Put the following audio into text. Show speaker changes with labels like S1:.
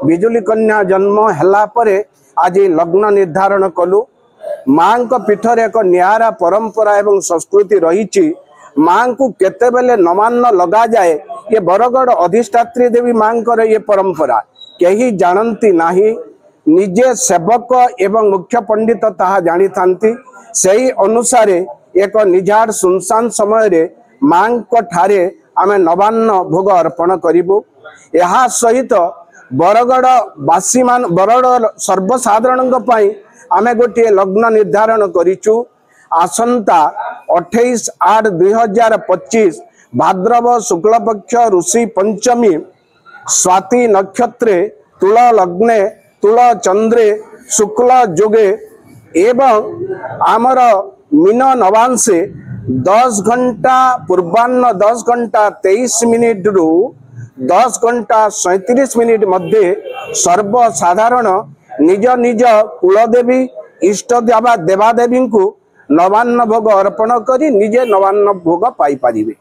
S1: बिजुली कन्या जन्म हैला परे आज लग्न निर्धारण कलु। माँ को पीठर एक नियारा परंपरा एवं संस्कृति रही। माँ को केतेबेले नमान लगा जाए ये बरगढ़ अधिष्ठात्री देवी माँ को ये परंपरा कहीं जानती नाही। निजे सेवक एवं मुख्य पंडित ताहा जानी थांती। सही अनुसार एक निजाड़ सुनसान समय रे माँ को ठारे आमे नवान्न भोग अर्पण करिबु। यहा सहित बरगढ़ वासी मान बरगढ़ सर्वसाधारण आमे गोटे लग्न निर्धारण करिचु। आसंता 28/8/2025 भाद्रव शुक्ल पक्ष ऋषि पंचमी स्वाति नक्षत्रे तुल लग्ने तुल चंद्रे शुक्ल जोगे एवं आमर मीन नवांशे 10 घंटा पूर्वान्न 10 घंटा 23 मिनिट रु 10 घंटा 37 मिनिट मध्य सर्वसाधारण निज निज कुलदेवी इष्ट देवा देवादेवी को नवान्न भोग अर्पण करी निजे नवान्न भोग पाई पारिबे।